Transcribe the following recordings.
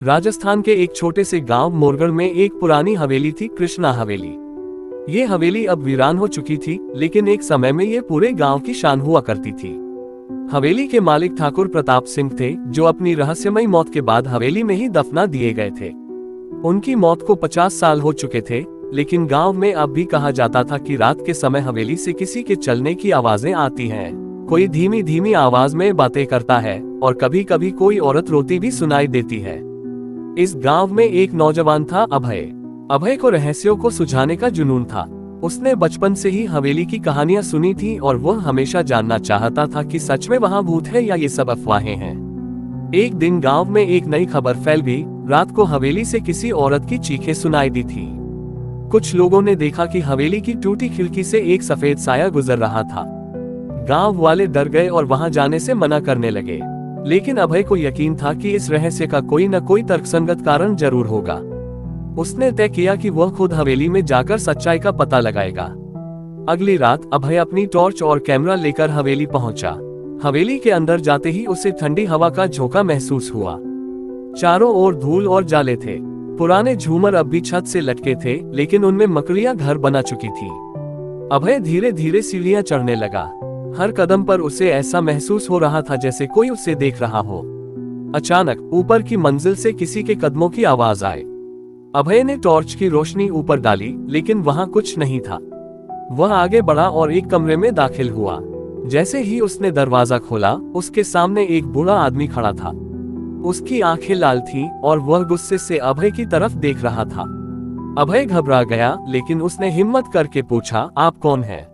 राजस्थान के एक छोटे से गांव मोरगढ़ में एक पुरानी हवेली थी, कृष्णा हवेली। ये हवेली अब वीरान हो चुकी थी, लेकिन एक समय में ये पूरे गांव की शान हुआ करती थी। हवेली के मालिक ठाकुर प्रताप सिंह थे, जो अपनी रहस्यमयी मौत के बाद हवेली में ही दफना दिए गए थे। उनकी मौत को 50 साल हो चुके थे, लेकिन गांव में अब भी कहा जाता था कि रात के समय हवेली से किसी के चलने की आवाजें आती हैं। कोई धीमी धीमी आवाज में बातें करता है और कभी कभी कोई औरत रोती भी सुनाई देती है। इस गांव में एक नौजवान था, अभय। अभय को रहस्यों को सुझाने का जुनून था। उसने बचपन से ही हवेली की कहानियां सुनी थी और वह हमेशा जानना चाहता था कि सच में वहां भूत है या ये सब अफवाहें हैं। एक दिन गांव में एक नई खबर फैल गई। रात को हवेली से किसी औरत की चीखें सुनाई दी थी। कुछ लोगों ने देखा कि हवेली की टूटी खिड़की से एक सफेद साया गुजर रहा था। गांव वाले डर गए और वहां जाने से मना करने लगे, लेकिन अभय को यकीन था कि इस रहस्य का कोई न कोई तर्कसंगत कारण जरूर होगा। उसने तय किया कि वह खुद हवेली में जाकर सच्चाई का पता लगाएगा। अगली रात अभय अपनी टॉर्च और कैमरा लेकर हवेली पहुंचा। हवेली के अंदर जाते ही उसे ठंडी हवा का झोंका महसूस हुआ। चारों ओर धूल और जाले थे। पुराने झूमर अब भी छत से लटके थे, लेकिन उनमें मकड़ियां घर बना चुकी थी। अभय धीरे धीरे सीढ़ियां चढ़ने लगा। हर कदम पर उसे ऐसा महसूस हो रहा था जैसे कोई उसे देख रहा हो। अचानक ऊपर की मंजिल से किसी के कदमों की आवाज आई। अभय ने टॉर्च की रोशनी ऊपर डाली, लेकिन वहां कुछ नहीं था। वह आगे बढ़ा और एक कमरे में दाखिल हुआ। जैसे ही उसने दरवाजा खोला, उसके सामने एक बूढ़ा आदमी खड़ा था। उसकी आंखें लाल थीं और वह गुस्से से अभय की तरफ देख रहा था। अभय घबरा गया, लेकिन उसने हिम्मत करके पूछा, आप कौन हैं?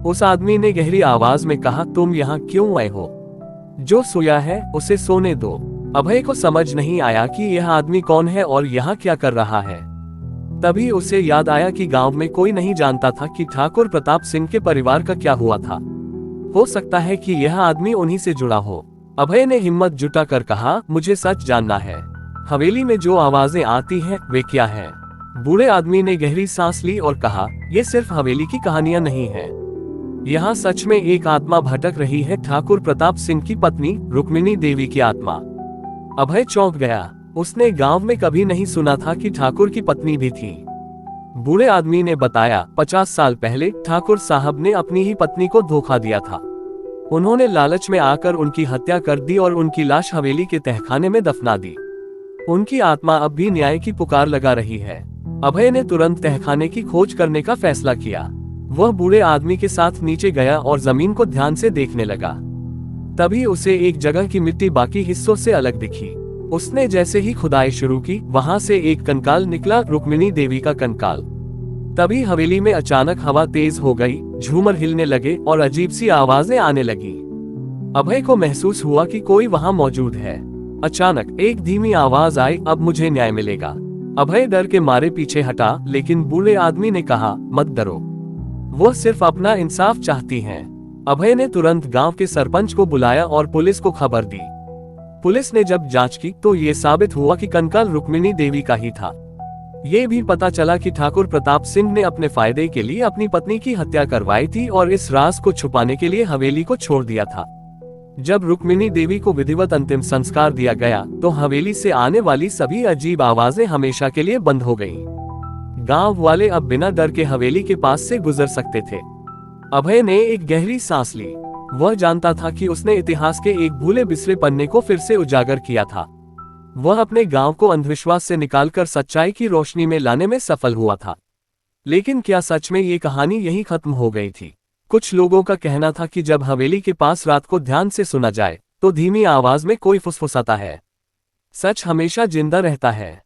उस आदमी ने गहरी आवाज में कहा, तुम यहाँ क्यों आए हो? जो सोया है उसे सोने दो। अभय को समझ नहीं आया कि यह आदमी कौन है और यहाँ क्या कर रहा है। तभी उसे याद आया कि गांव में कोई नहीं जानता था कि ठाकुर प्रताप सिंह के परिवार का क्या हुआ था। हो सकता है कि यह आदमी उन्हीं से जुड़ा हो। अभय ने हिम्मत जुटाकर कहा, मुझे सच जानना है। हवेली में जो आवाजें आती हैं वे क्या हैं? बूढ़े आदमी ने गहरी सांस ली और कहा, ये सिर्फ हवेली की कहानियां नहीं हैं। यहाँ सच में एक आत्मा भटक रही है, ठाकुर प्रताप सिंह की पत्नी रुक्मिणी देवी की आत्मा। अभय चौंक गया। उसने गांव में कभी नहीं सुना था कि ठाकुर की पत्नी भी थी। बूढ़े आदमी ने बताया, 50 साल पहले ठाकुर साहब ने अपनी ही पत्नी को धोखा दिया था। उन्होंने लालच में आकर उनकी हत्या कर दी और उनकी लाश हवेली के तहखाने में दफना दी। उनकी आत्मा अब भी न्याय की पुकार लगा रही है। अभय ने तुरंत तहखाने की खोज करने का फैसला किया। वह बूढ़े आदमी के साथ नीचे गया और जमीन को ध्यान से देखने लगा। तभी उसे एक जगह की मिट्टी बाकी हिस्सों से अलग दिखी। उसने जैसे ही खुदाई शुरू की, वहां से एक कंकाल निकला, रुक्मिणी देवी का कंकाल। तभी हवेली में अचानक हवा तेज हो गई, झूमर हिलने लगे और अजीब सी आवाजें आने लगी। अभय को महसूस हुआ कि कोई वहां मौजूद है। अचानक एक धीमी आवाज आई, अब मुझे न्याय मिलेगा। अभय डर के मारे पीछे हटा, लेकिन बूढ़े आदमी ने कहा, मत डरो, वो सिर्फ अपना इंसाफ चाहती हैं। अभय ने तुरंत गांव के सरपंच को बुलाया और पुलिस को खबर दी। पुलिस ने जब जांच की तो ये साबित हुआ कि कंकाल रुक्मिणी देवी का ही था। ये भी पता चला कि ठाकुर प्रताप सिंह ने अपने फायदे के लिए अपनी पत्नी की हत्या करवाई थी और इस राज को छुपाने के लिए हवेली को छोड़ दिया था। जब रुक्मिणी देवी को विधिवत अंतिम संस्कार दिया गया तो हवेली से आने वाली सभी अजीब आवाजें हमेशा के लिए बंद हो गईं। गांव वाले अब बिना डर के हवेली के पास से गुजर सकते थे। अभय ने एक गहरी सांस ली। वह जानता था कि उसने इतिहास के एक भूले बिसरे पन्ने को फिर से उजागर किया था। वह अपने गांव को अंधविश्वास से निकालकर सच्चाई की रोशनी में लाने में सफल हुआ था। लेकिन क्या सच में ये कहानी यहीं खत्म हो गई थी? कुछ लोगों का कहना था कि जब हवेली के पास रात को ध्यान से सुना जाए तो धीमी आवाज में कोई फुसफुसाता है। सच हमेशा जिंदा रहता है।